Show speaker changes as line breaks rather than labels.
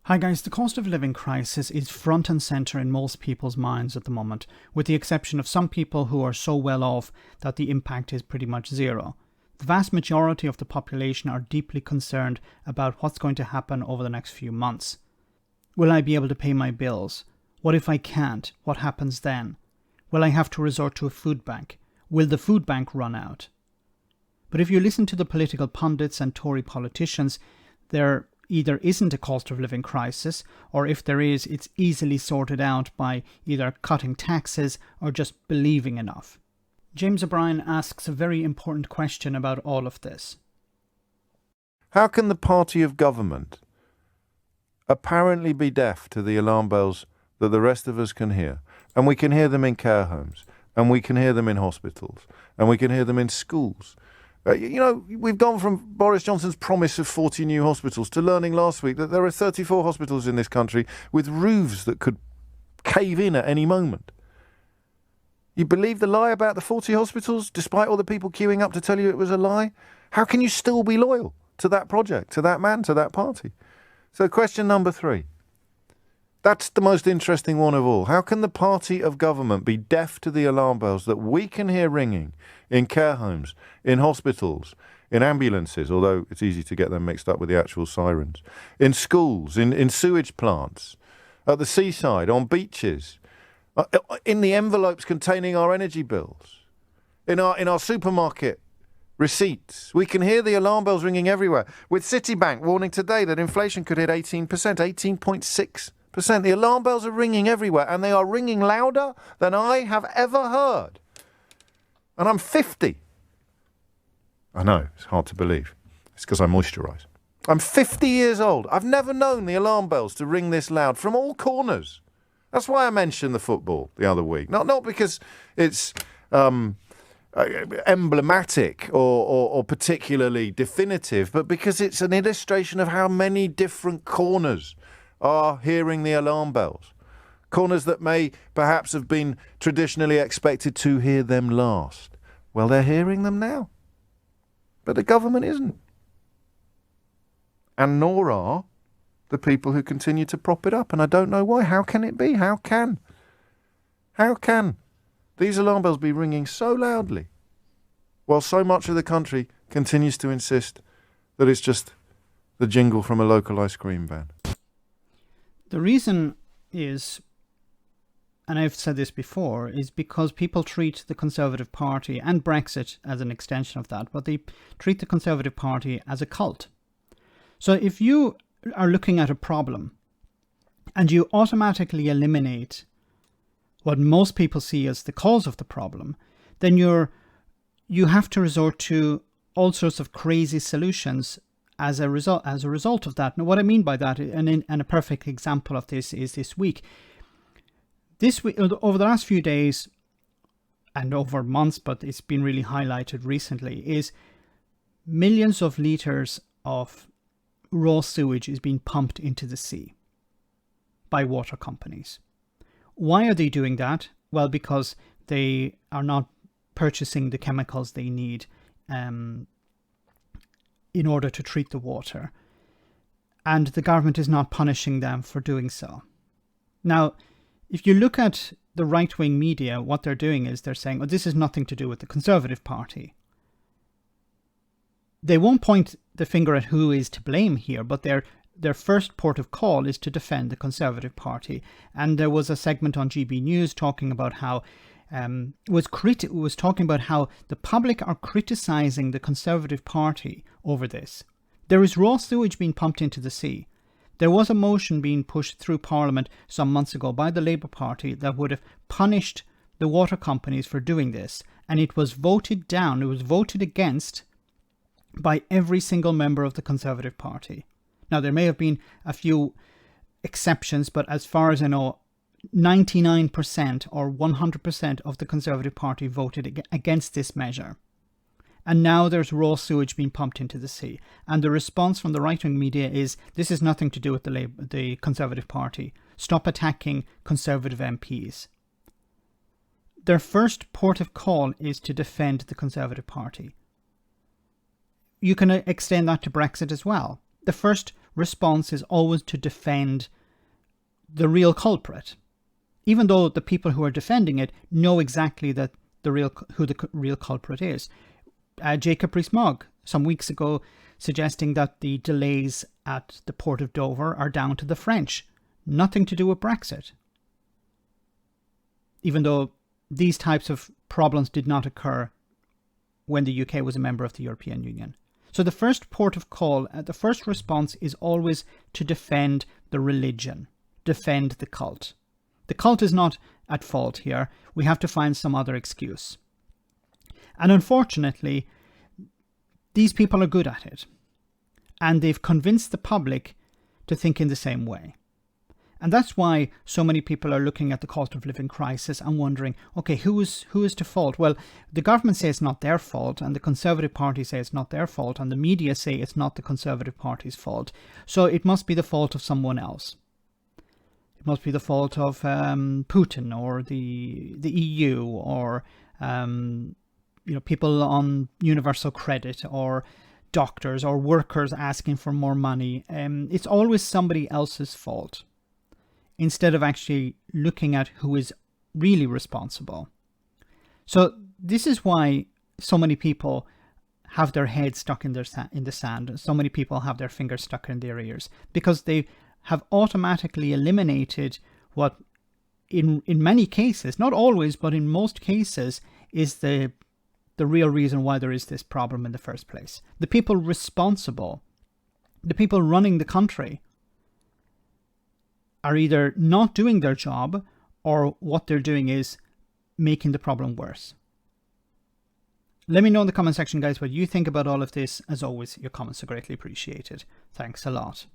Hi guys, the cost of living crisis is front and centre in most people's minds at the moment, with the exception of some people who are so well off that the impact is pretty much zero. The vast majority of the population are deeply concerned about what's going to happen over the next few months. Will I be able to pay my bills? What if I can't? What happens then? Will I have to resort to a food bank? Will the food bank run out? But if you listen to the political pundits and Tory politicians, there either isn't a cost of living crisis, or if there is, it's easily sorted out by either cutting taxes or just believing enough. James O'Brien asks a very important question about all of this.
How can the party of government apparently be deaf to the alarm bells that the rest of us can hear? And we can hear them in care homes, and we can hear them in hospitals, and we can hear them in schools. We've gone from Boris Johnson's promise of 40 new hospitals to learning last week that there are 34 hospitals in this country with roofs that could cave in at any moment. You believe the lie about the 40 hospitals, despite all the people queuing up to tell you it was a lie? How can you still be loyal to that project, to that man, to that party? So question number 3. That's the most interesting one of all. How can the party of government be deaf to the alarm bells that we can hear ringing in care homes, in hospitals, in ambulances, although it's easy to get them mixed up with the actual sirens, in schools, in sewage plants, at the seaside, on beaches, in the envelopes containing our energy bills, in our supermarket receipts? We can hear the alarm bells ringing everywhere, with Citibank warning today that inflation could hit 18%, 18.6%. The alarm bells are ringing everywhere, and they are ringing louder than I have ever heard. And I'm 50. I know, it's hard to believe. It's because I moisturise. I'm 50 years old. I've never known the alarm bells to ring this loud from all corners. That's why I mentioned the football the other week. Not because it's emblematic or particularly definitive, but because it's an illustration of how many different corners are hearing the alarm bells. Corners that may perhaps have been traditionally expected to hear them last. Well, they're hearing them now. But the government isn't. And nor are the people who continue to prop it up. And I don't know why. How can it be? How can these alarm bells be ringing so loudly while so much of the country continues to insist that it's just the jingle from a local ice cream van?
The reason is, and I've said this before, is because people treat the Conservative Party and Brexit as an extension of that, but they treat the Conservative Party as a cult. So if you are looking at a problem and you automatically eliminate what most people see as the cause of the problem, then you have to resort to all sorts of crazy solutions as a result of that. Now, what I mean by that, and a perfect example of this is this week. This week, over the last few days, and over months, but it's been really highlighted recently, is millions of litres of raw sewage is being pumped into the sea by water companies. Why are they doing that? Well, because they are not purchasing the chemicals they need in order to treat the water. And the government is not punishing them for doing so. Now, if you look at the right-wing media, what they're doing is they're saying, oh, this has nothing to do with the Conservative Party. They won't point the finger at who is to blame here, but their first port of call is to defend the Conservative Party. And there was a segment on GB News talking about how was talking about how the public are criticising the Conservative Party over this. There is raw sewage being pumped into the sea. There was a motion being pushed through Parliament some months ago by the Labour Party that would have punished the water companies for doing this, and it was voted down. It was voted against by every single member of the Conservative Party. Now, there may have been a few exceptions, but as far as I know, 99% or 100% of the Conservative Party voted against this measure. And now there's raw sewage being pumped into the sea. And the response from the right-wing media is, this has nothing to do with the Conservative Party. Stop attacking Conservative MPs. Their first port of call is to defend the Conservative Party. You can extend that to Brexit as well. The first response is always to defend the real culprit, even though the people who are defending it know exactly that who the real culprit is. Jacob Rees-Mogg, some weeks ago, suggesting that the delays at the port of Dover are down to the French, nothing to do with Brexit. Even though these types of problems did not occur when the UK was a member of the European Union. So the first port of call, the first response is always to defend the religion, defend the cult. The cult is not at fault here. We have to find some other excuse. And unfortunately, these people are good at it. And they've convinced the public to think in the same way. And that's why so many people are looking at the cost of living crisis and wondering, okay, who is to fault? Well, the government says it's not their fault, and the Conservative Party say it's not their fault, and the media say it's not the Conservative Party's fault. So it must be the fault of someone else. It must be the fault of Putin or the EU or people on universal credit or doctors or workers asking for more money. It's always somebody else's fault, instead of actually looking at who is really responsible. So this is why so many people have their heads stuck in the sand. So many people have their fingers stuck in their ears, because they have automatically eliminated what in many cases, not always, but in most cases, is the real reason why there is this problem in the first place. The people responsible, the people running the country, are either not doing their job, or what they're doing is making the problem worse. Let me know in the comment section, guys, what you think about all of this. As always, your comments are greatly appreciated. Thanks a lot.